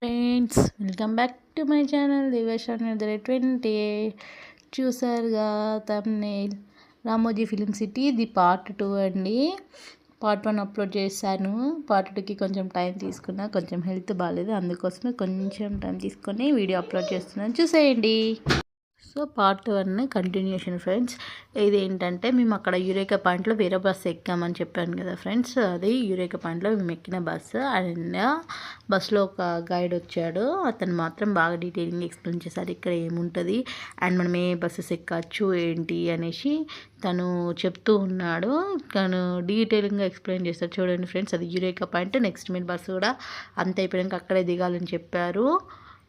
Friends, welcome back to my channel దివేషన్ 20. చూసారుగా thumbnail. Ramoji film city ఇది పార్ట్ 2 అండి. పార్ట్ 1 అప్లోడ్ చేశాను. పార్ట్ 2కి కొంచెం టైం తీసుకున్నా, కొంచెం హెల్త్ బాగాలేదు, అందుకోసమే కొంచెం టైం తీసుకొని వీడియో అప్లోడ్ చేస్తున్నాను, చూసేయండి. So part 1 continuation friends. ఇది ఏంటంటే మేము అక్కడ యూరేకా పాయింట్లో వేరే బస్సు ఎక్కామని చెప్పాను కదా ఫ్రెండ్స్. అది యూరేకా పాయింట్లో మేము ఎక్కిన బస్సు. అండ్ బస్సులో ఒక గైడ్ వచ్చాడు. అతను మాత్రం బాగా డీటెయిలింగ్ ఎక్స్ప్లెయిన్ చేశారు ఇక్కడ ఏముంటుంది అండ్ మనం ఏ బస్సెస్ ఎక్కచ్చు ఏంటి అనేసి తను చెప్తూ ఉన్నాడు. తను డీటెయిలింగ్గా ఎక్స్ప్లెయిన్ చేస్తారు. చూడండి ఫ్రెండ్స్, అది యూరేకా పాయింట్. నెక్స్ట్ మీరు బస్సు కూడా అంత అయిపోయాక అక్కడే దిగాలని చెప్పారు.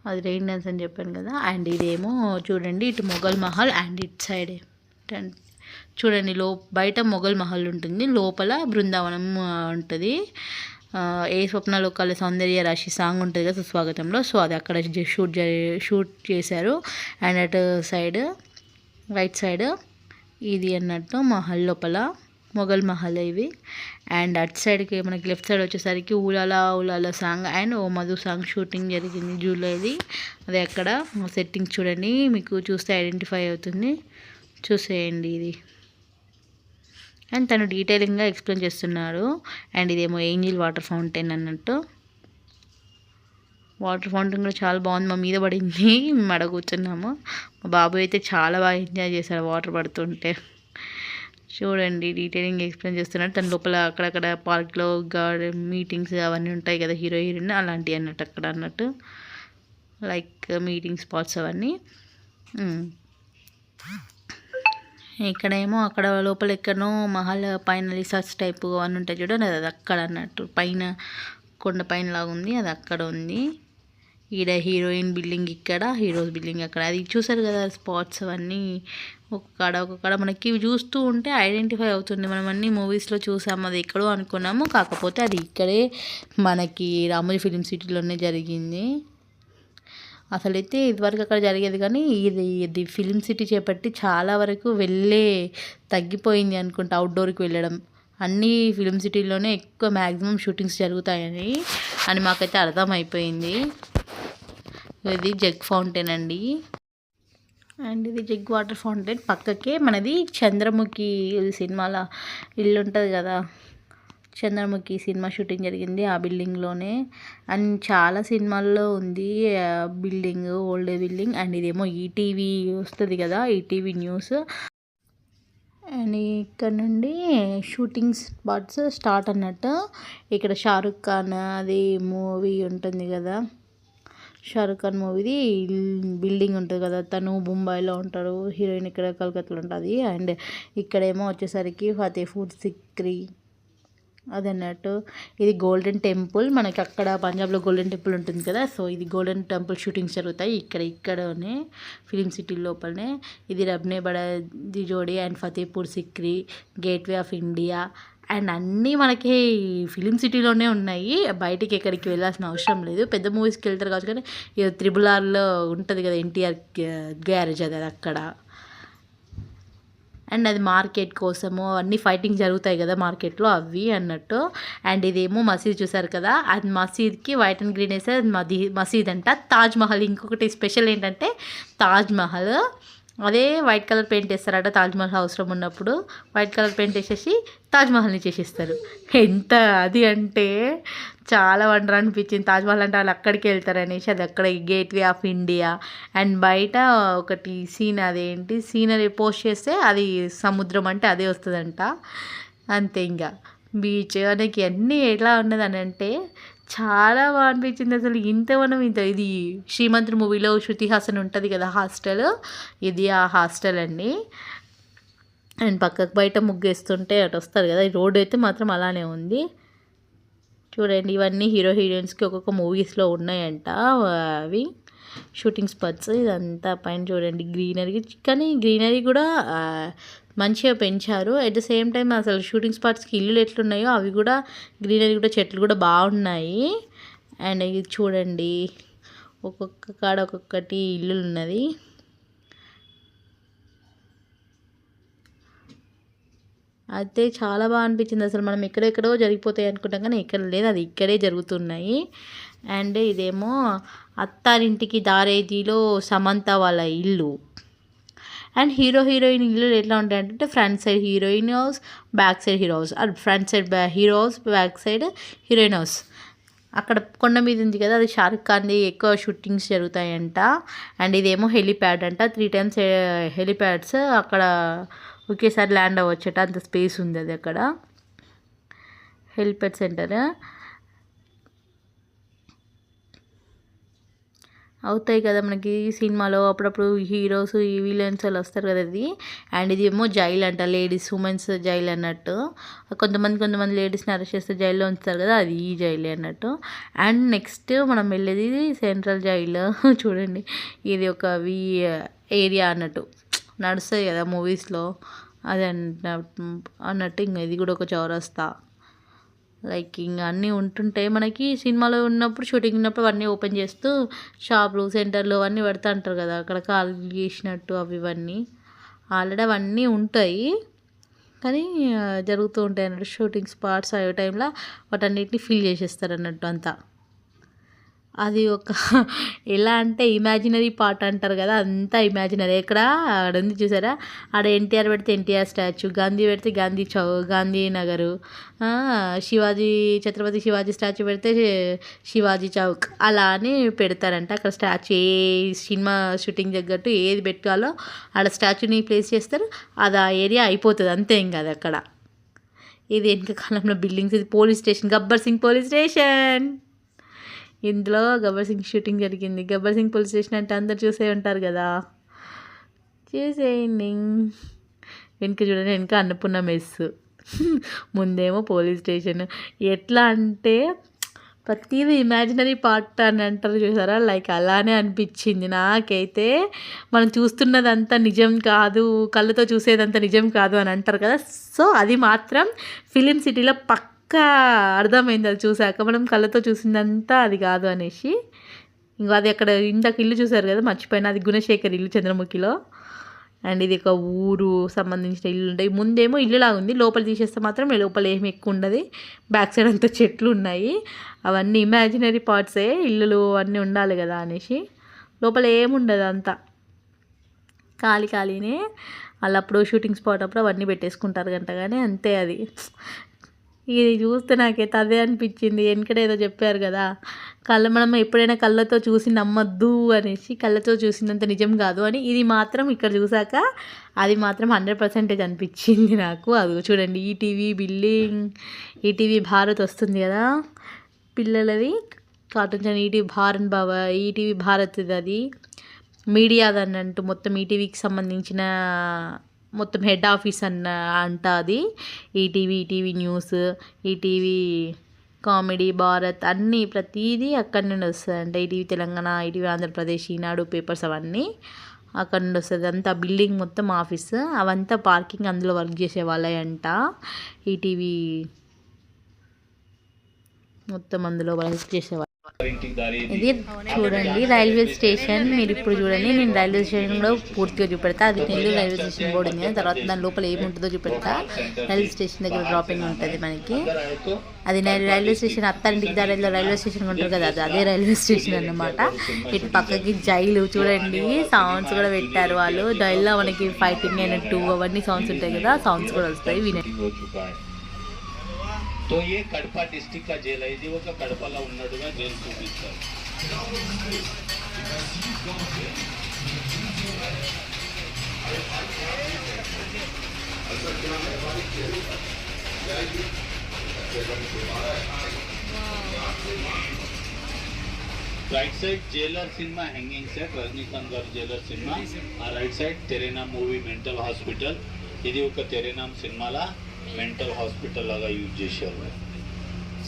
అది రెయిన్ డాన్స్ అని చెప్పాను కదా. అండ్ ఇదేమో చూడండి, ఇటు మొఘల్ మహల్ అండ్ ఇటు సైడే చూడండి, బయట మొఘల్ మహల్ ఉంటుంది, లోపల బృందావనం ఉంటుంది. ఏ స్వప్నాలు కళ సౌందర్య రాశి సాంగ్ ఉంటుంది కదా సుస్వాగతంలో. సో అది అక్కడ షూట్ చేశారు. అండ్ అటు సైడ్ రైట్ సైడ్ ఇది అన్నట్టు మహల్ లోపల మొఘల్ మహల్ ఇవి. అండ్ అటు సైడ్కి మనకి లెఫ్ట్ సైడ్ వచ్చేసరికి ఊలాలా ఊలాలా సాంగ్ అండ్ ఓ మధు సాంగ్ షూటింగ్ జరిగింది జూలైది. అది అక్కడ సెట్టింగ్ చూడండి, మీకు చూస్తే ఐడెంటిఫై అవుతుంది, చూసేయండి ఇది. అండ్ తను డీటెయిలింగ్గా ఎక్స్ప్లెయిన్ చేస్తున్నారు. అండ్ ఇదేమో ఏంజిల్ వాటర్ ఫౌంటైన్ అన్నట్టు. వాటర్ ఫౌంటైన్ కూడా చాలా బాగుంది, మా మీద పడింది, మేము అడ కూర్చున్నాము. మా బాబు అయితే చాలా బాగా ఎంజాయ్ చేశాడు వాటర్ పడుతుంటే. చూడండి డీటెయిలింగ్ ఎక్స్ప్లెయిన్ చేస్తున్నాడు. తన లోపల అక్కడక్కడ పార్క్లో గార్డెన్ మీటింగ్స్ అవన్నీ ఉంటాయి కదా, హీరో హీరోయిన్ అలాంటివి అన్నట్టు అక్కడ అన్నట్టు, లైక్ మీటింగ్ స్పాట్స్ అవన్నీ. ఇక్కడేమో అక్కడ లోపల ఎక్కడనో మహల్ పైన రిసార్ట్స్ టైప్ అవన్నీ ఉంటాయి చూడండి, అది అక్కడ అన్నట్టు పైన కొండ పైన లాగా ఉంది, అది అక్కడ ఉంది. ఈడ హీరోయిన్ బిల్డింగ్ ఇక్కడ, హీరోస్ బిల్డింగ్ అక్కడ. అది చూసారు కదా స్పాట్స్ అవన్నీ ఒక్కొక్కడ మనకి చూస్తూ ఉంటే ఐడెంటిఫై అవుతుంది. మనం అన్ని మూవీస్లో చూసాము, అది ఎక్కడో అనుకున్నాము, కాకపోతే అది ఇక్కడే మనకి రామోజీ ఫిలిం సిటీలోనే జరిగింది. అసలైతే ఇదివరకు అక్కడ జరిగేది, కానీ ఇది ఫిలిం సిటీ చేపట్టి చాలా వరకు తగ్గిపోయింది అనుకుంటా అవుట్డోర్కి వెళ్ళడం. అన్నీ ఫిలిం సిటీలోనే ఎక్కువ మ్యాక్సిమం షూటింగ్స్ జరుగుతాయని మాకైతే అర్థమైపోయింది. ఇది జగ్ ఫౌంటైన్ అండి. అండ్ ఇది జగ్ వాటర్ ఫౌంటైన్ పక్కకే మనది చంద్రముఖి సినిమాల ఇల్లు ఉంటుంది కదా, చంద్రముఖి సినిమా షూటింగ్ జరిగింది ఆ బిల్డింగ్లోనే. అండ్ చాలా సినిమాల్లో ఉంది బిల్డింగ్, ఓల్డ్ బిల్డింగ్. అండ్ ఇదేమో ఈటీవీ వస్తుంది కదా, ఈటీవీ న్యూస్. అండ్ ఇక్కడ నుండి షూటింగ్ స్పాట్స్ స్టార్ట్ అన్నట్టు. ఇక్కడ షారుఖ్ ఖాన్ అది మూవీ ఉంటుంది కదా, షారుఖ్ ఖాన్ మూవీది బిల్డింగ్ ఉంటుంది కదా, తను ముంబైలో ఉంటాడు, హీరోయిన్ ఇక్కడ కలకత్తాలో ఉంటుంది. అండ్ ఇక్కడేమో వచ్చేసరికి ఫతేపూర్ సిక్రీ అది అన్నట్టు. ఇది గోల్డెన్ టెంపుల్, మనకి అక్కడ పంజాబ్లో గోల్డెన్ టెంపుల్ ఉంటుంది కదా, సో ఇది గోల్డెన్ టెంపుల్ షూటింగ్స్ జరుగుతాయి ఇక్కడనే ఫిలిం సిటీ లోపలనే. ఇది రబ్నే బడా ది జోడీ and Fatehpur Sikri, gateway of India. And అన్నీ మనకి ఫిలిం సిటీలోనే ఉన్నాయి, బయటికి ఎక్కడికి వెళ్ళాల్సిన అవసరం లేదు. పెద్ద మూవీస్కి వెళ్తారు కావచ్చు, కానీ త్రిబుల్ ఆర్లో ఉంటుంది కదా ఎన్టీఆర్ గ్యారేజ్, అది అక్కడ. అండ్ అది మార్కెట్ కోసము అన్నీ ఫైటింగ్ జరుగుతాయి కదా మార్కెట్లో, అవి అన్నట్టు. అండ్ ఇదేమో మసీద్ చూసారు కదా, అది మసీద్కి వైట్ అండ్ గ్రీన్ వేస్తే మసీద్ అంట. తాజ్మహల్ ఇంకొకటి స్పెషల్ ఏంటంటే తాజ్మహల్ అదే వైట్ కలర్ పెయింట్ వేస్తారట. తాజ్మహల్ అవసరం ఉన్నప్పుడు వైట్ కలర్ పెయింట్ వేసేసి తాజ్మహల్ని చేసేస్తారు. ఎంత అది అంటే చాలా వండర్ అనిపించింది. తాజ్మహల్ అంటే వాళ్ళు అక్కడికి వెళ్తారనేసి, అది అక్కడ గేట్వే ఆఫ్ ఇండియా. అండ్ బయట ఒకటి అదేంటి సీనరీ పోస్ట్ చేస్తే అది సముద్రం అంటే అదే వస్తుందంట. అంతే, ఇంకా బీచ్ మనకి అన్నీ ఎట్లా ఉన్నదని అంటే చాలా బాగా అనిపించింది. అసలు ఇది శ్రీమంతుడు మూవీలో శృతి హాసన్ ఉంటుంది కదా హాస్టల్, ఇది ఆ హాస్టల్ అండి. అండ్ పక్కకు బయట ముగ్గేస్తుంటే అటు వస్తారు కదా, ఈ రోడ్డు అయితే మాత్రం అలానే ఉంది. చూడండి ఇవన్నీ హీరో హీరోయిన్స్కి ఒక్కొక్క మూవీస్లో ఉన్నాయంట అవి షూటింగ్ స్పాట్స్. ఇదంతా పైన చూడండి గ్రీనరీ, కానీ గ్రీనరీ కూడా మంచిగా పెంచారు. అట్ ద సేమ్ టైం అసలు షూటింగ్ స్పాట్స్కి ఇల్లులు ఎట్లున్నాయో అవి కూడా గ్రీనరీ కూడా చెట్లు కూడా బాగున్నాయి. అండ్ ఇది చూడండి ఒక్కొక్క కాడ ఒక్కొక్కటి ఇల్లు ఉన్నది. అయితే చాలా బాగా అనిపించింది. అసలు మనం ఎక్కడెక్కడో జరిగిపోతాయి అనుకుంటాం, కానీ ఎక్కడ లేదు, అది ఇక్కడే జరుగుతున్నాయి. అండ్ ఇదేమో అత్తారింటికి దారేదిలో సమంత వాళ్ళ ఇల్లు. అండ్ హీరోయిన్ ఇల్లు ఎట్లా ఉంటాయంటే front side heroine house, back side hero house. Front side hero house, back side heroine house. అక్కడ కొండ మీద ఉంది కదా, అది షారుఖ్ ఖాన్ది ఎక్కువ షూటింగ్స్ జరుగుతాయంట. అండ్ ఇదేమో హెలిప్యాడ్ అంట. 3 times హెలిప్యాడ్స్ అక్కడ ఒకేసారి ల్యాండ్ అవ్వచ్చట, అంత స్పేస్ ఉంది అది అక్కడ హెలిప్యాడ్ సెంటర్. అవుతాయి కదా మనకి సినిమాలో అప్పుడప్పుడు హీరోస్ ఈ విలన్స్ వాళ్ళు వస్తారు కదా ఇది. అండ్ ఇది ఏమో జైలు అంట, లేడీస్ ఉమెన్స్ జైలు అన్నట్టు. కొంతమంది లేడీస్ని అరెస్ట్ చేస్తే జైల్లో ఉంచుతారు కదా, అది ఈ జైలు అన్నట్టు. అండ్ నెక్స్ట్ మనం వెళ్ళేది సెంట్రల్ జైలు. చూడండి, ఇది ఒక ఏరియా అన్నట్టు నడుస్తుంది కదా మూవీస్లో, అది అన్నట్టు. ఇంకా ఇది కూడా ఒక చౌరస్తా. లైక్ ఇంకా అన్నీ ఉంటుంటాయి మనకి సినిమాలో ఉన్నప్పుడు, షూటింగ్ ఉన్నప్పుడు అవన్నీ ఓపెన్ చేస్తూ షాపులు సెంటర్లు అవన్నీ పెడతా అంటారు కదా, అక్కడ కాల్ చేసినట్టు అవి ఇవన్నీ ఆల్రెడీ అవన్నీ ఉంటాయి. కానీ జరుగుతూ ఉంటాయి అన్నట్టు షూటింగ్ స్పాట్స్ అయ్యే టైంలో వాటన్నిటిని ఫిల్ చేసేస్తారు అన్నట్టు అంతా. అది ఒక ఎలా అంటే ఇమాజినరీ పార్ట్ అంటారు కదా, అంతా ఇమాజినరీ. ఎక్కడ ఆడ ఉంది చూసారా, ఆడ ఎన్టీఆర్ పెడితే ఎన్టీఆర్ స్టాచ్యూ, గాంధీ పెడితే గాంధీ నగరు, ఛత్రపతి శివాజీ స్టాచ్యూ పెడితే శివాజీ చౌక్, అలా అని పెడతారంట అక్కడ స్టాచ్యూ. ఏ సినిమా షూటింగ్ తగ్గట్టు ఏది పెట్టాలో ఆడ స్టాచ్యూని ప్లేస్ చేస్తారు, అది ఆ ఏరియా అయిపోతుంది అంతే. ఇంకా అది అక్కడ ఇది వెనక కాలంలో బిల్డింగ్స్. ఇది police station, Gabbar Singh police station. ఇందులో గబ్బర్ సింగ్ షూటింగ్ జరిగింది. గబ్బర్ సింగ్ పోలీస్ స్టేషన్ అంటే అందరు చూసే ఉంటారు కదా, చూసేయండి. వెనక చూడండి, వెనక అన్నపూర్ణ మెస్, ముందేమో పోలీస్ స్టేషన్. ఎట్లా అంటే ప్రతిదీ ఇమాజినరీ పార్ట్ అని అంటారు చూసారా, లైక్ అలానే అనిపించింది నాకైతే. మనం చూస్తున్నదంతా నిజం కాదు, కళ్ళతో చూసేదంతా నిజం కాదు అని అంటారు కదా, సో అది మాత్రం ఫిలిం సిటీలో అర్థమైంది అది చూసాక. మనం కళ్ళతో చూసిందంతా అది కాదు అనేసి. ఇంకా అది అక్కడ ఇందాక ఇల్లు చూసారు కదా, మర్చిపోయినా, అది గుణశేఖర్ ఇల్లు చంద్రముఖిలో. అండ్ ఇది ఒక ఊరు సంబంధించిన ఇల్లు ఉంటాయి. ముందేమో ఇల్లులాగా ఉంది, లోపల తీసేస్తే మాత్రం లోపల ఏమి ఎక్కువ ఉండదు, బ్యాక్ సైడ్ అంతా చెట్లు ఉన్నాయి. అవన్నీ ఇమాజినరీ పార్ట్సే, ఇల్లులు అన్నీ ఉండాలి కదా అనేసి. లోపల ఏముండదు, అంతా ఖాళీనే. వాళ్ళు అప్పుడు షూటింగ్ స్పాట్ అప్పుడు అవన్నీ పెట్టేసుకుంటారు గంట, కానీ అంతే. అది ఇది చూస్తే నాకైతే అదే అనిపించింది. వెనకడ ఏదో చెప్పారు కదా, మనం ఎప్పుడైనా కళ్ళతో చూసి నమ్మద్దు అనేసి, కళ్ళతో చూసినంత నిజం కాదు అని. ఇది మాత్రం ఇక్కడ చూసాక అది మాత్రం 100% అనిపించింది నాకు. అది చూడండి, ఈటీవీ బిల్డింగ్, ఈటీవీ భారత్ వస్తుంది కదా పిల్లలది కార్టూన్ ఛానల్, ఈటీవీ భారత్ అది మీడియాది అన్నట్టు. మొత్తం ఈటీవీకి సంబంధించిన మొత్తం హెడ్ ఆఫీస్ అంట అది. ETV news, ETV comedy, Bharat అన్నీ ప్రతిదీ అక్కడి నుండి వస్తుంది అంట. ఈటీవీ తెలంగాణ, ఈటీవీ ఆంధ్రప్రదేశ్, ఈనాడు పేపర్స్ అవన్నీ అక్కడ నుండి వస్తుంది. అంతా బిల్డింగ్ మొత్తం ఆఫీస్, అవంతా పార్కింగ్, అందులో వర్క్ చేసే వాళ్ళే అంట. ఈటీవీ మొత్తం అందులో వర్క్ చేసేవాళ్ళు. ఇది చూడండి రైల్వే స్టేషన్. మీరు ఇప్పుడు చూడండి, నేను రైల్వే స్టేషన్ కూడా పూర్తిగా చూపెడతా. అది నెల్లూరు రైల్వే స్టేషన్ బోర్డు ఉంది, తర్వాత దాని లోపల ఏముంటుందో చూపెడతా. రైల్వే స్టేషన్ దగ్గర డ్రాపింగ్ ఉంటుంది మనకి. అది రైల్వే స్టేషన్, అత్తారింటికి దారిలో రైల్వే స్టేషన్ ఉంటుంది కదా, అదే రైల్వే స్టేషన్ అన్నమాట. ఇటు పక్కకి జైలు చూడండి, సౌండ్స్ కూడా పెట్టారు వాళ్ళు. జైల్లో మనకి ఫైటింగ్ అయినట్టు అవన్నీ సౌండ్స్ ఉంటాయి కదా, సౌండ్స్ కూడా వస్తాయి వినండి. तो ये कड़पा डिस्ट्रिक्ट का जेल है, ఇది ఒక కడపలో ఉన్నట్టుగా జైలు చూపిస్తారు. Right side jailer cinema hanging set, Rajinikanth garu jailer cinema. ఆ రైట్ సైడ్ తెరేనా మూవీ మెంటల్ హాస్పిటల్. ఇది ఒక తెరేనా సినిమాలా మెంటల్ హాస్పిటల్ లాగా యూజ్ చేశారు.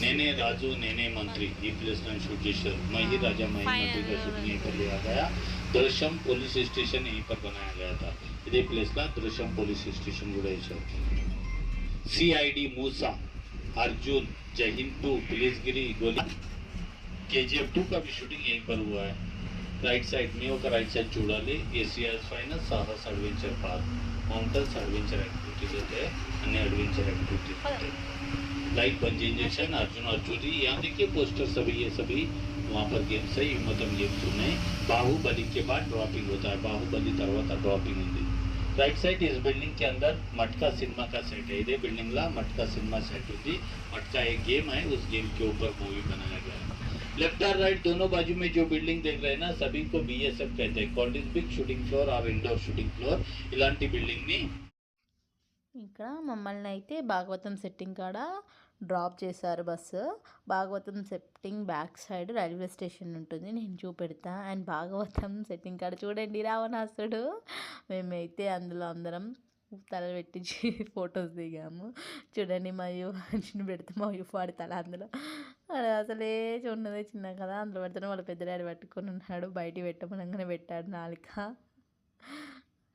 నేనే రాజు నేనే మంత్రి ఈ ప్లేస్ में शूट చేశారు. मही राजा मही मंत्री का शूटिंग यहीं पर लिया गया. दृश्यम पुलिस स्टेशन यहीं पर बनाया गया था. ఇదే ప్లేస్ ला दृश्यम पुलिस स्टेशन కూడా వేశారు. सीआईडी मूसा, अर्जुन, जय हिंद 2, पुलिसगिरी, गोली, केजीएफ 2 का भी शूटिंग यहीं पर हुआ है. రైట్ సైడ్ में ఒక రైట్ సైడ్ చూడాలి. ఏసీఆర్ పైన Sahas adventure park, mountains adventure activities होते हैं, अन्य एडवेंचर एक्टिविटीज होते हैं. लाइक बंजी इंजेक्शन, अर्जुन और चूरी. यहाँ देखिए पोस्टर सभी, ये सभी वहाँ पर गेम्स है, మొత్తం गेम्स ఉన్నాయి. बाहुबली के बाद ड्रॉपिंग होता है, बाहुबली తర్వాత ड्रॉपिंग ఉంది. राइट साइड इस बिल्डिंग के अंदर मटका सिनेमा का सेट है. इधे बिल्डिंग ला मटका सिनेमा सेट होती. मटका एक गेम है, उस गेम के ऊपर मूवी बनाया गया है. लेफ्ट और राइट दोनों बाजू में जो बिल्डिंग देख रहे हैं ना, सभी को BSF कहते हैं, कॉलेज शूटिंग फ्लोर और इंडोर शूटिंग फ्लोर. ఇలాంటి బిల్డింగ్ ని ఇక్కడ మమ్మల్ని అయితే భాగవతం సెట్టింగ్ కాడ డ్రాప్ చేశారు bus. Bhagavatam setting back side railway station ఉంటుంది, నేను చూపెడతా. అండ్ భాగవతం సెట్టింగ్ కాడ చూడండి రావణాసుడు. మేమైతే అందులో అందరం తల పెట్టించి ఫొటోస్ దిగాము. చూడండి మా యువాన్ని పెడితే మా యువాడి తల అందులో అసలే ఉన్నదే చిన్న కదా, అందులో పెడితేనే వాళ్ళ పెద్ద డాడీ పట్టుకొని ఉన్నాడు. బయటికి పెట్టమనగానే పెట్టాడు నాలుక.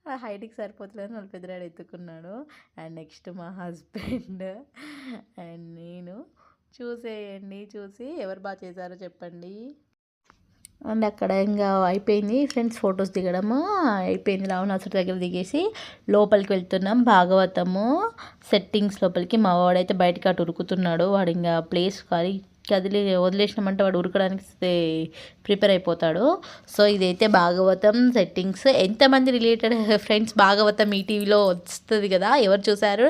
హైట్కి సరిపోతలేదు, వాళ్ళ పెద్ద డాడీ ఎత్తుకున్నాడు. అండ్ నెక్స్ట్ మా హస్బెండ్ అండ్ నేను. చూసేయండి, చూసి ఎవరు బాగా చేశారో చెప్పండి. అండ్ అక్కడ ఇంకా అయిపోయింది ఫ్రెండ్స్, ఫొటోస్ దిగడము అయిపోయింది. రావణాసుడి దగ్గర దిగేసి లోపలికి వెళ్తున్నాం భాగవతము సెట్టింగ్స్ లోపలికి. మా వాడైతే బయటకు అటు ఉరుకుతున్నాడు. వాడు ఇంకా ప్లేస్ కదిలి వదిలేసినామంటే వాడు ఉరకడానికి ప్రిపేర్ అయిపోతాడు. సో ఇదైతే భాగవతం సెట్టింగ్స్. ఎంతమంది రిలేటెడ్ ఫ్రెండ్స్ భాగవతం ఈటీవీలో వస్తుంది కదా, ఎవరు చూసారు?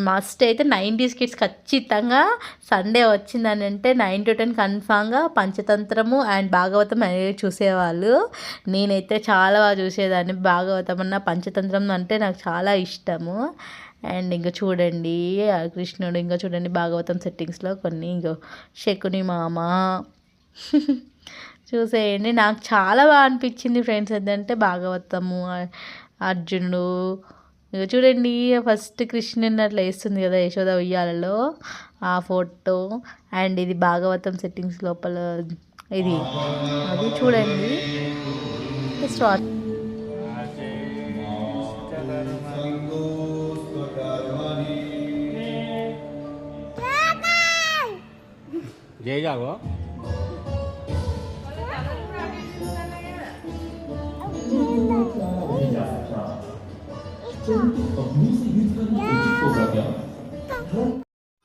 మస్ట్ అయితే 90s కిడ్స్ ఖచ్చితంగా సండే వచ్చిందని అంటే 9 to 10 కన్ఫామ్గా పంచతంత్రము అండ్ భాగవతం అనేది చూసేవాళ్ళు. నేనైతే చాలా బాగా చూసేదాన్ని. భాగవతం అన్న పంచతంత్రం అంటే నాకు చాలా ఇష్టము. అండ్ ఇంకా చూడండి కృష్ణుడు, ఇంకా చూడండి భాగవతం సెట్టింగ్స్లో కొన్ని, ఇంకో శకుని మామ చూసేయండి. నాకు చాలా బాగా అనిపించింది ఫ్రెండ్స్. ఏంటంటే భాగవతము అర్జునుడు, ఇక చూడండి ఫస్ట్ కృష్ణుని అట్లా వేస్తుంది కదా యశోద ఉయ్యాలలో, ఆ ఫోటో. అండ్ ఇది భాగవతం సెట్టింగ్స్ లోపల ఇది అది చూడండి. స్టార్ట్ జై జాగో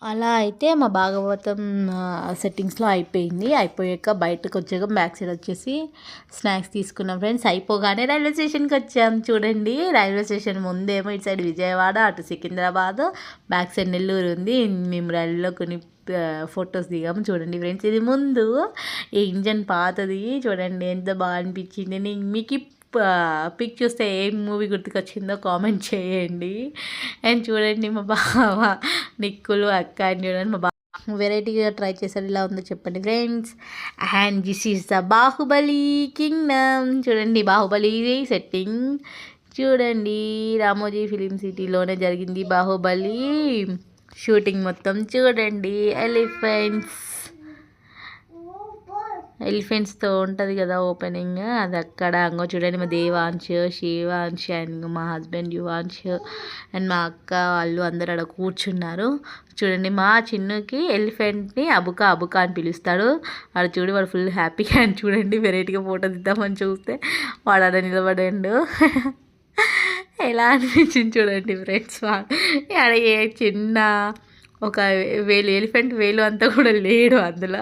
అలా అయితే మా భాగవతం సెట్టింగ్స్లో అయిపోయింది. అయిపోయాక బయటకు వచ్చాక బ్యాక్ సైడ్ వచ్చేసి స్నాక్స్ తీసుకున్నాం ఫ్రెండ్స్. అయిపోగానే రైల్వే స్టేషన్కి వచ్చాం. చూడండి రైల్వే స్టేషన్ ముందేమో ఇటు సైడ్ విజయవాడ, అటు సికింద్రాబాద్, బ్యాక్ సైడ్ నెల్లూరు ఉంది. మేము రైల్లో కొన్ని ఫొటోస్ దిగాము. చూడండి ఫ్రెండ్స్, ఇది ముందు ఈ ఇంజన్ పాతది. చూడండి ఎంత బాగా అనిపించింది. మీకు పిక్ చూస్తే ఏ మూవీ గుర్తుకొచ్చిందో కామెంట్ చేయండి. అండ్ చూడండి మా బావ నిక్కులు అక్క అని చూడండి, మా బావ వెరైటీగా ట్రై చేశారు. ఇలా ఉందో చెప్పండి friends. And this is the Baahubali Kingdom. చూడండి బాహుబలి సెట్టింగ్ చూడండి. రామోజీ ఫిలిం సిటీలోనే జరిగింది బాహుబలి షూటింగ్ మొత్తం. చూడండి ఎలిఫెంట్స్తో ఉంటుంది కదా ఓపెనింగ్, అది అక్కడ. అంగో చూడండి మా దేవాంశ్, శివాంశ్ అండ్ మా హస్బెండ్ యువాంశ్ అండ్ మా అక్క వాళ్ళు అందరూ అక్కడ కూర్చున్నారు. చూడండి మా చిన్నుకి ఎలిఫెంట్ని అబుక అబుక అని పిలుస్తాడు. వాడు చూడు, వాడు ఫుల్ హ్యాపీగా అని చూడండి. వెరైటీగా ఫోటో తీద్దామని చూస్తే వాడు అక్కడ నిలబడండు. ఎలా అనిపించింది చూడండి ఫ్రెండ్స్. ఆడ ఏ చిన్న ఒక ఎలిఫెంట్ వేలు అంతా కూడా లేడు అందులో.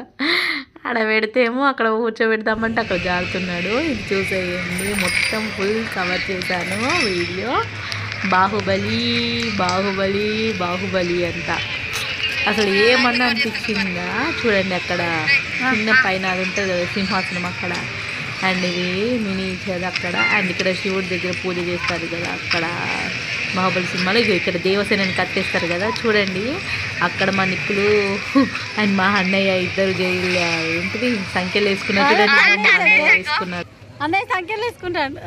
ఆడ పెడితేమో అక్కడ కూర్చోబెడతామంటే అక్కడ జారుతున్నాడు. ఇది చూసేయండి, మొత్తం ఫుల్ కవర్ చేశాను వీడియో. బాహుబలి బాహుబలి బాహుబలి అంతా అసలు ఏమన్నా అనిపించిందా? చూడండి అక్కడ చిన్న పైన అది ఉంటుంది కదా సింహాసనం అక్కడ. అండ్ ఇది మినీ కదా అక్కడ. అండ్ ఇక్కడ శివుడి దగ్గర పూజ చేస్తారు కదా అక్కడ బాహుబలి సినిమాలో. ఇది ఇక్కడ దేవసేనని కట్టేస్తారు కదా చూడండి. అక్కడ మా నిక్కులు అండ్ మా అన్నయ్య ఇద్దరు జైలు ఏంటిది సంఖ్యలు వేసుకున్నారు చూడండి. అన్నయ్య వేసుకున్నారు, అన్నయ్య సంఖ్యలు వేసుకుంటాడు.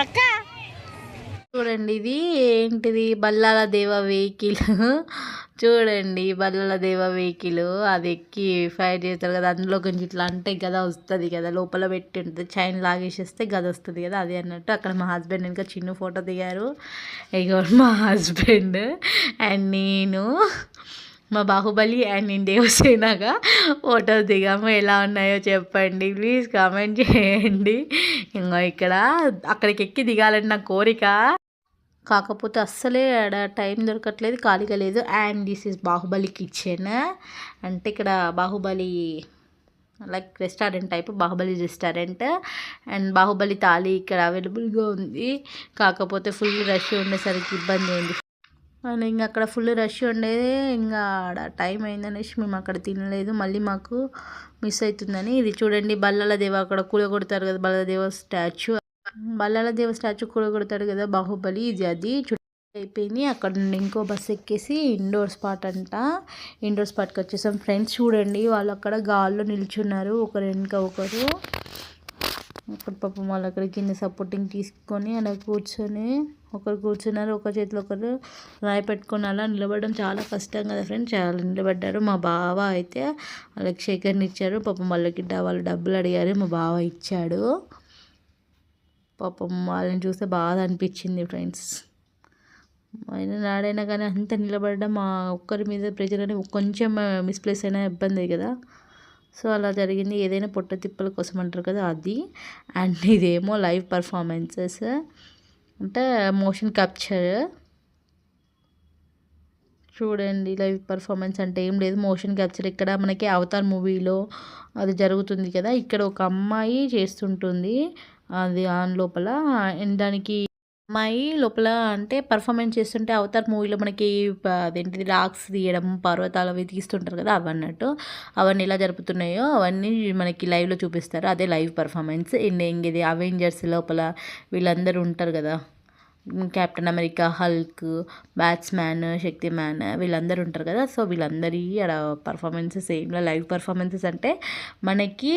అక్క చూడండి ఇది ఏంటిది బల్లాల దేవ వెహికల్. చూడండి బల్లాల దేవ వెహికల్, అది ఎక్కి ఫైర్ చేస్తారు కదా, అందులో కొంచెం ఇట్లా అంటే గద వస్తుంది కదా, లోపల పెట్టి ఉంటుంది, చైన్ లాగేసేస్తే గద వస్తుంది కదా, అది అన్నట్టు. అక్కడ మా హస్బెండ్ ఇంకా చిన్న ఫోటో దిగారు. ఇక మా హస్బెండ్ అండ్ నేను మా బాహుబలి అండ్ నేను దేవసేనగా ఫోటోస్ దిగాము. ఎలా ఉన్నాయో చెప్పండి ప్లీజ్ కామెంట్ చేయండి. ఇంకా ఇక్కడ అక్కడికి ఎక్కి దిగాలని నా కోరిక. కాకపోతే అస్సలే ఆడ టైం దొరకట్లేదు, ఖాళీగా లేదు. And this is Baahubali kitchen. అంటే ఇక్కడ Baahubali like restaurant type, Baahubali restaurant. And Baahubali thali ఇక్కడ అవైలబుల్గా ఉంది. కాకపోతే ఫుల్ రష్ ఉండేసరికి ఇబ్బంది అయింది. అండ్ ఇంకా అక్కడ ఫుల్ రష్ ఉండేది, ఇంకా ఆడ టైం అయిందనేసి మేము అక్కడ తినలేదు. మళ్ళీ మాకు మిస్ అవుతుందని. ఇది చూడండి బల్లాల దేవ, అక్కడ కూలగొడతారు కదా బల్లాల దేవ స్టాచ్యూ. బల్లాల దేవ స్టాచ్యూ కూలగొడతాడు కదా బాహుబలి, ఇది అది అయిపోయింది. అక్కడ నుండి ఇంకో బస్ ఎక్కేసి ఇండోర్ స్పాట్ అంట, ఇండోర్ స్పాట్కి వచ్చేసాం ఫ్రెండ్స్. చూడండి వాళ్ళు అక్కడ గాల్లో నిల్చున్నారు ఒకరు వెనుక ఒకరు. అక్కడ పాపం వాళ్ళు అక్కడ కింద సపోర్టింగ్ తీసుకొని అలా కూర్చొని ఒకరు కూర్చున్నారు, ఒక చేతిలో ఒకరు రాయి పెట్టుకొని అలా నిలబడడం చాలా కష్టం కదా ఫ్రెండ్స్. చాలా నిలబడ్డారు. మా బావ అయితే వాళ్ళకి ఇచ్చారు. పాపం వాళ్ళకి వాళ్ళు డబ్బులు అడిగారు, మా బావ ఇచ్చాడు. పాపం వాళ్ళని చూస్తే బాధ అనిపించింది ఫ్రెండ్స్. ఆయన నాడైనా కానీ అంత నిలబడడం మా ఒక్కరి మీద ప్రెజర్ అని కొంచెం మిస్ప్లేస్ అయినా ఇబ్బంది కదా. సో అలా జరిగింది. ఏదైనా పొట్ట తిప్పల కోసం అంటారు కదా అది. అండ్ ఇదేమో లైవ్ పర్ఫార్మెన్సెస్ అంటే మోషన్ క్యాప్చర్. చూడండి లైవ్ పర్ఫార్మెన్స్ అంటే ఏం లేదు, మోషన్ క్యాప్చర్. ఇక్కడ మనకి అవతార్ మూవీలో అది జరుగుతుంది కదా, ఇక్కడ ఒక అమ్మాయి చేస్తుంటుంది అది ఆన్ లోపల. దానికి అమ్మాయి లోపల అంటే పర్ఫార్మెన్స్ చేస్తుంటే అవతార్ మూవీలో మనకి అదేంటిది రాక్స్ తీయడం, పర్వతాలు అవి తీస్తుంటారు కదా అవన్నట్టు. అవన్నీ ఎలా జరుపుతున్నాయో అవన్నీ మనకి లైవ్లో చూపిస్తారు. అదే లైవ్ పర్ఫార్మెన్స్. ఇది అవెంజర్స్ లోపల వీళ్ళందరూ ఉంటారు కదా, కెప్టెన్ అమెరికా, హల్క్, బ్యాట్స్మ్యాన్, శక్తిమ్యాన్ వీళ్ళందరూ ఉంటారు కదా. సో వీళ్ళందరి అక్కడ పర్ఫార్మెన్సెస్ ఏం లైవ్ పర్ఫార్మెన్సెస్ అంటే మనకి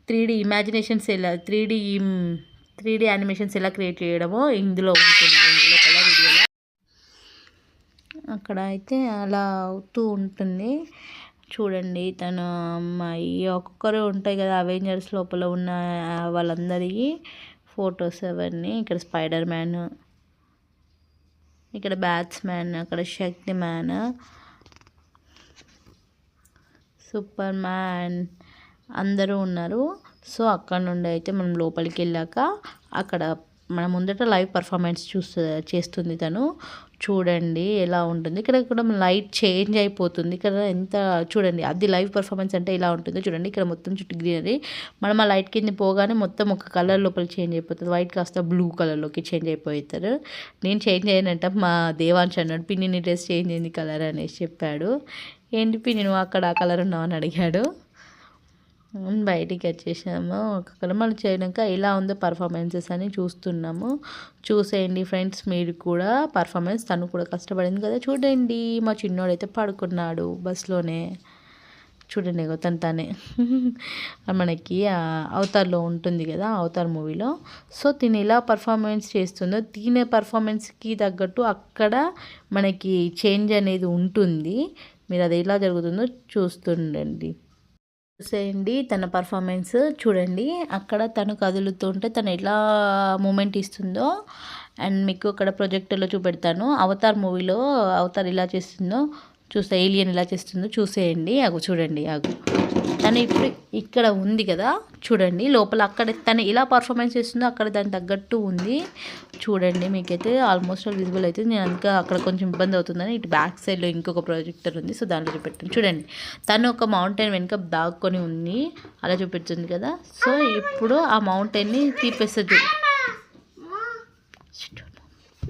3D ఇమాజినేషన్స్ ఎలా 3D యానిమేషన్స్ ఎలా క్రియేట్ చేయడమో ఇందులో ఉంటుంది, ఇందులో కలర్ వీడియోలో. అక్కడ అయితే అలా అవుతూ ఉంటుంది. చూడండి తన అమ్మాయి ఒక్కొక్కరు ఉంటాయి కదా అవెంజర్స్ లోపల ఉన్న వాళ్ళందరికీ ఫొటోస్ అవన్నీ. ఇక్కడ స్పైడర్ మ్యాన్, ఇక్కడ బ్యాట్స్మ్యాన్, అక్కడ శక్తి మ్యాన్, సూపర్ మ్యాన్ అందరూ ఉన్నారు. సో అక్కడ నుండి అయితే మనం లోపలికి వెళ్ళాక అక్కడ మన ముందట లైవ్ పర్ఫార్మెన్స్ చేస్తుంది తను. చూడండి ఎలా ఉంటుంది. ఇక్కడ కూడా లైట్ చేంజ్ అయిపోతుంది. ఇక్కడ ఎంత చూడండి అది లైవ్ పర్ఫార్మెన్స్ అంటే ఇలా ఉంటుంది. చూడండి ఇక్కడ మొత్తం చుట్టూ గ్రీనరీ, మనం ఆ లైట్ కింద పోగానే మొత్తం ఒక కలర్ లోపల చేంజ్ అయిపోతుంది. వైట్ కాస్త బ్లూ కలర్లోకి చేంజ్ అయిపోతారు. నేను చేంజ్ అయ్యానంట, మా దేవాంశ్ అన్నాడు పిన్ని నీ డ్రెస్ చేంజ్ అయింది కలర్ అనేసి చెప్పాడు. ఏంటి పిన్ని నువ్వు అక్కడ ఆ కలర్ ఉన్నావు అని అడిగాడు. బయటికి వచ్చేసాము. ఒక కలమలు చేయడాక ఎలా ఉందో పర్ఫార్మెన్సెస్ అని చూస్తున్నాము. చూసేయండి ఫ్రెండ్స్ మీరు కూడా పర్ఫార్మెన్స్. తను కూడా కష్టపడింది కదా. చూడండి మా చిన్నోడైతే పడుకున్నాడు బస్లోనే. చూడండి తనే మనకి అవతార్లో ఉంటుంది కదా అవతార్ మూవీలో. సో తిని ఎలా పర్ఫార్మెన్స్ చేస్తుందో తినే పర్ఫార్మెన్స్కి తగ్గట్టు అక్కడ మనకి చేంజ్ అనేది ఉంటుంది. మీరు అది ఎలా జరుగుతుందో చూస్తుండండి. చూసేయండి తన పర్ఫార్మెన్స్. చూడండి అక్కడ తను కదులుతుంటే తను ఎలా మూమెంట్ ఇస్తుందో. అండ్ మీకు అక్కడ ప్రొజెక్టర్లో చూపెడతాను. అవతార్ మూవీలో అవతార్ ఎలా చేస్తుందో చూస్తే, ఏలియన్ ఎలా చేస్తుందో చూసేయండి. చూడండి తను ఇప్పుడు ఇక్కడ ఉంది కదా, చూడండి లోపల అక్కడ తను ఎలా పర్ఫార్మెన్స్ చేస్తుందో అక్కడ దానికి తగ్గట్టు ఉంది. చూడండి మీకైతే ఆల్మోస్ట్ ఆల్ విజిబుల్ అవుతుంది. నేను అందుకే అక్కడ కొంచెం ఇబ్బంది అవుతుందని ఇటు బ్యాక్ సైడ్లో ఇంకొక ప్రొజెక్టర్ ఉంది, సో దాంట్లో చూపెట్టాను. చూడండి తను ఒక మౌంటైన్ వెనుక దాక్కొని ఉంది, అలా చూపెడుతుంది కదా. సో ఇప్పుడు ఆ మౌంటైన్ని తీపేస్తుంది.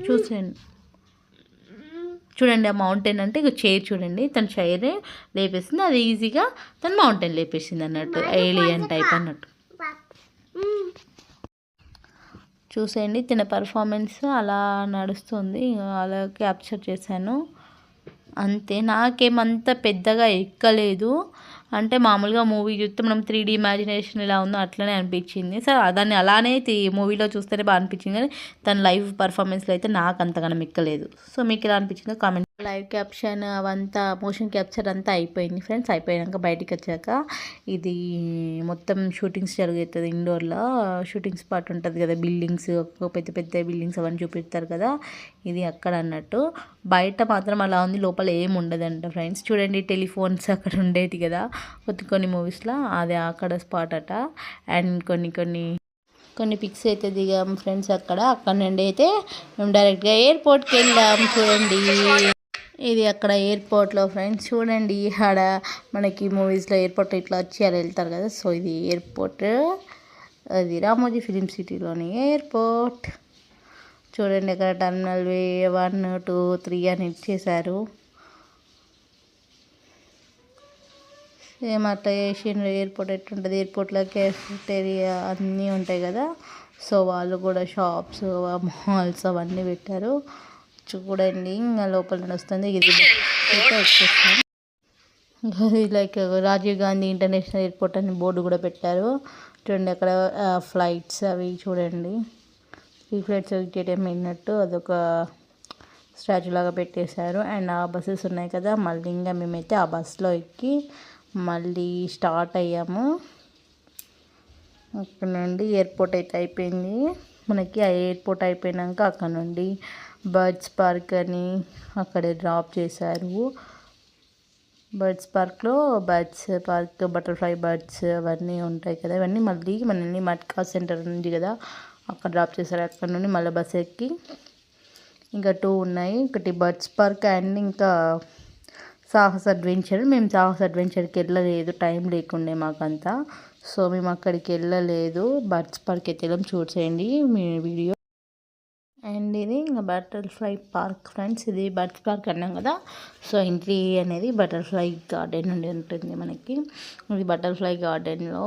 చూసేయండి చూడండి ఆ మౌంటైన్ అంటే ఇక చైర్. చూడండి తన చైర్ లేపేసింది, అది ఈజీగా తన మౌంటైన్ లేపేసింది అన్నట్టు, ఏలియన్ టైప్ అన్నట్టు. చూసేయండి తన పర్ఫార్మెన్స్ అలా నడుస్తుంది, అలా క్యాప్చర్ చేశాను అంతే. నాకేమంత పెద్దగా ఎక్కలేదు, అంటే మామూలుగా మూవీ చూస్తే మనం 3D ఇమాజినేషన్ ఎలా ఉందో అట్లనే అనిపించింది. సో దాన్ని అలానే మూవీలో చూస్తేనే బాగా అనిపించింది, కానీ తన లైవ్ పర్ఫార్మెన్స్లో అయితే నాకు అంతగానం ఎక్కలేదు. సో మీకు ఎలా అనిపించిందో కామెంట్. లైవ్ క్యాప్షన్ అవంతా మోషన్ క్యాప్చర్ అంతా అయిపోయింది ఫ్రెండ్స్. అయిపోయాక బయటికి వచ్చాక ఇది మొత్తం షూటింగ్స్ జరుగుతుంది ఇండోర్లో. షూటింగ్ స్పాట్ ఉంటుంది కదా, బిల్డింగ్స్ పెద్ద పెద్ద బిల్డింగ్స్ అవన్నీ చూపిస్తారు కదా, ఇది అక్కడ అన్నట్టు. బయట మాత్రం అలా ఉంది, లోపల ఏం ఉండదంట ఫ్రెండ్స్. చూడండి టెలిఫోన్స్ అక్కడ ఉండేది కదా కొన్ని మూవీస్లో, అది అక్కడ స్పాట్ అట. అండ్ కొన్ని కొన్ని పిక్స్ అయితే దిగాము ఫ్రెండ్స్. అక్కడ నుండి అయితే మేము డైరెక్ట్గా ఎయిర్పోర్ట్కి వెళ్ళాము. చూడండి ఇది అక్కడ ఎయిర్పోర్ట్లో ఫ్రెండ్స్. చూడండి ఆడ మనకి మూవీస్లో ఎయిర్పోర్ట్ ఇట్లా వచ్చి అలా వెళ్తారు కదా, సో ఇది ఎయిర్పోర్ట్. అది రామోజీ ఫిలిం సిటీలోని ఎయిర్పోర్ట్. చూడండి అక్కడ టర్మినల్ 1, 2, 3 అని ఇచ్చేసారు. సేమ్ అట్లా చేసిండ్రు. ఎయిర్పోర్ట్ ఎట్లుంటుంది, ఎయిర్పోర్ట్లో కెఫెటేరియా అన్నీ ఉంటాయి కదా, సో వాళ్ళు కూడా షాప్స్ మాల్స్ అవన్నీ పెట్టారు. చూడండి ఇంకా లోపల నుండి వస్తుంది. ఇది వచ్చేస్తాం. ఇది like Rajiv Gandhi international airport అని బోర్డు కూడా పెట్టారు. చూడండి అక్కడ ఫ్లైట్స్ అవి చూడండి. ఈ ఫ్లైట్స్ టైం అయినట్టు అదొక స్టాచ్యూ లాగా పెట్టేశారు. అండ్ ఆ బస్సెస్ ఉన్నాయి కదా, మళ్ళీ ఇంకా మేమైతే ఆ బస్సులో ఎక్కి మళ్ళీ స్టార్ట్ అయ్యాము. అక్కడ నుండి ఎయిర్పోర్ట్ అయితే అయిపోయింది మనకి. ఆ ఎయిర్పోర్ట్ అయిపోయాక అక్కడ నుండి బర్డ్స్ పార్క్ అని అక్కడ డ్రాప్ చేశారు. బర్డ్స్ పార్క్లో బటర్ఫ్లై బర్డ్స్ అవన్నీ ఉంటాయి కదా, ఇవన్నీ మళ్ళీ మనల్ని మట్కా సెంటర్ ఉంది కదా అక్కడ డ్రాప్ చేశారు. అక్కడ నుండి మళ్ళీ బస్ ఎక్కి ఇంకా 2 ఉన్నాయి. ఒకటి బర్డ్స్ పార్క్ అండ్ ఇంకా సాహస్ అడ్వెంచర్. మేము సాహస్ అడ్వెంచర్కి వెళ్ళలేదు, టైం లేకుండే మాకంతా, సో మేము అక్కడికి వెళ్ళలేదు. బర్డ్స్ పార్క్ అయితే వెళ్ళాం. చూసేయండి మీ వీడియో. అండ్ ఇది ఇంకా బటర్ఫ్లై పార్క్ ఫ్రెండ్స్. ఇది బర్డ్స్ పార్క్ అన్నాం కదా, సో ఎంట్రీ అనేది బటర్ఫ్లై గార్డెన్ నుండి ఉంటుంది మనకి. ఇది బటర్ఫ్లై గార్డెన్లో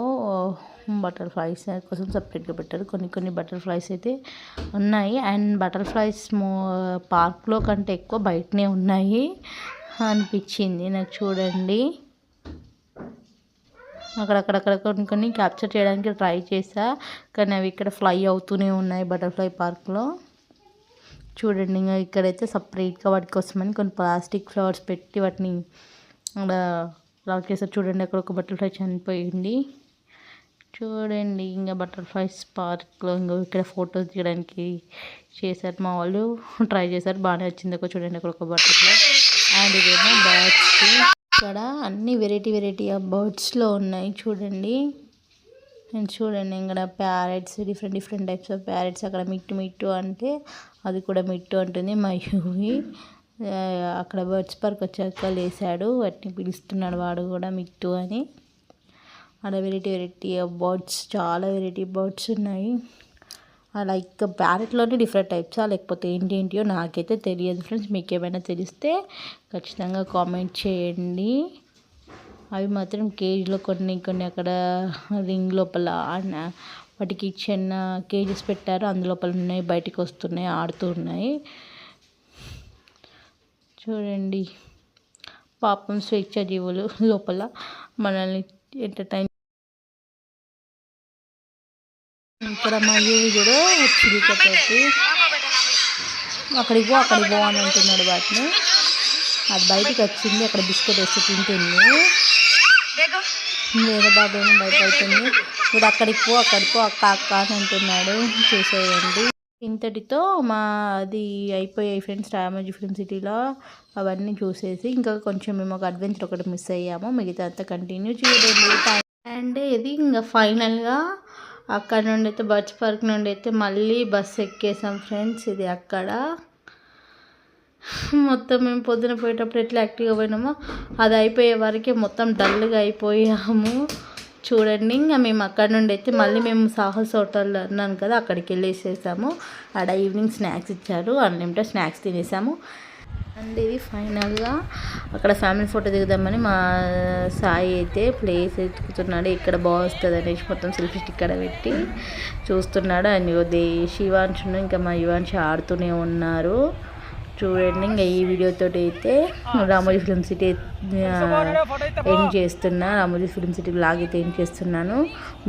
బటర్ఫ్లైస్ కోసం సపరేట్గా పెట్టారు. కొన్ని బటర్ఫ్లైస్ అయితే ఉన్నాయి. అండ్ బటర్ఫ్లైస్ పార్క్లో కంటే ఎక్కువ బయటనే ఉన్నాయి అనిపించింది నాకు. చూడండి అక్కడక్కడ కొన్ని క్యాప్చర్ చేయడానికి ట్రై చేసా, కానీ అవి ఇక్కడ ఫ్లై అవుతూనే ఉన్నాయి బటర్ఫ్లై పార్క్లో. చూడండి ఇంకా ఇక్కడైతే సపరేట్గా వాటి కోసమని కొన్ని ప్లాస్టిక్ ఫ్లవర్స్ పెట్టి వాటిని అక్కడ లాక్ చేస్తారు. చూడండి అక్కడ ఒక బటర్ఫ్లై చనిపోయింది. చూడండి ఇంకా బటర్ఫ్లైస్ పార్క్లో ఇంకా ఇక్కడ ఫొటోస్ తీయడానికి చేశారు మా వాళ్ళు, ట్రై చేశారు, బాగానే వచ్చింది. చూడండి అక్కడ ఒక బటర్ఫ్లై. అండ్ ఇదేమో బర్డ్స్. ఇక్కడ అన్ని వెరైటీ ఆఫ్ బర్డ్స్లో ఉన్నాయి చూడండి. అండ్ చూడండి ఇక్కడ parrots, different types of parrots. అక్కడ మిట్టు అంటే అది కూడా మిట్టు అంటుంది మయూరి. అక్కడ బర్డ్స్ పార్క్ వచ్చాక లేసాడు, వాటిని పిలుస్తున్నాడు వాడు కూడా మిట్టు అని. అక్కడ వెరైటీ ఆఫ్ బర్డ్స్, చాలా వెరైటీ బర్డ్స్ ఉన్నాయి. లైక్ ప్యారెట్లోనే డిఫరెంట్ టైప్సా లేకపోతే ఏంటియో నాకైతే తెలియదు ఫ్రెండ్స్. మీకు ఏమైనా తెలిస్తే ఖచ్చితంగా కామెంట్ చేయండి. అవి మాత్రం కేజ్లో కొన్ని అక్కడ రింగ్ లోపల వాటికి చిన్న కేజెస్ పెట్టారు, అందులోపల ఉన్నాయి, బయటికి వస్తున్నాయి, ఆడుతూ ఉన్నాయి. చూడండి పాపం స్వేచ్ఛ జీవులు లోపల మనల్ని ఎంటర్టైన్. ఇక్కడ మయూరి కూడా చిలికతోటి అక్కడికి పో అని అంటున్నాడు వాటిని. అది బయటికి వచ్చింది, అక్కడ బిస్కెట్ వేసి తింటుంది. వేరే బాబు ఏమో బయట అవుతుంది. ఇప్పుడు అక్కడికి పో అక్క అని అంటున్నాడు. చూసేయండి. ఇంతటితో అది అయిపోయాయి ఫ్రెండ్స్ రామోజీ ఫిలిం సిటీలో అవన్నీ చూసేసి. ఇంకా కొంచెం మేము ఒక అడ్వెంచర్ ఒకటి మిస్ అయ్యాము, మిగతా అంతా కంటిన్యూ చేయండి. అండ్ ఇది ఇంకా ఫైనల్గా అక్కడ నుండి అయితే బర్డ్స్ పార్క్ నుండి అయితే మళ్ళీ బస్సు ఎక్కేసాం ఫ్రెండ్స్. ఇది అక్కడ మొత్తం మేము పొద్దున పోయేటప్పుడు ఎట్లా యాక్టివ్గా పోయినామో అది అయిపోయే వరకే మొత్తం డల్గా అయిపోయాము. చూడండి ఇంకా మేము అక్కడ నుండి అయితే మళ్ళీ మేము సాహస్ హోటల్ అన్నాను కదా అక్కడికి వెళ్ళేసేసాము. ఆడ ఈవినింగ్ స్నాక్స్ ఇచ్చారు, అన్లిమిటెడ్ స్నాక్స్ తినేసాము. అండ్ ఇది ఫైనల్గా అక్కడ ఫ్యామిలీ ఫోటో దిగుదామని మా సాయి అయితే ప్లేస్ ఎత్తుకుతున్నాడు, ఇక్కడ బాగుస్తుంది అనేసి మొత్తం సెల్ఫీ స్టిక్ ఇక్కడ పెట్టి చూస్తున్నాడు. అండ్ శివాంశును ఇంకా మా యువాంశు ఆడుతూనే ఉన్నారు. చూడండి ఇంకా ఈ వీడియోతో అయితే రామోజీ ఫిలిం సిటీ ఎండ్ చేస్తున్నా, రామోజీ ఫిలిం సిటీ బ్లాగ్ అయితే ఎండ్ చేస్తున్నాను.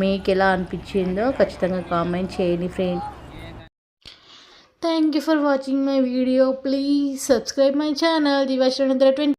మీకు ఎలా అనిపించిందో ఖచ్చితంగా కామెంట్ చేయండి friend. Thank you for watching my video. Please subscribe my channel.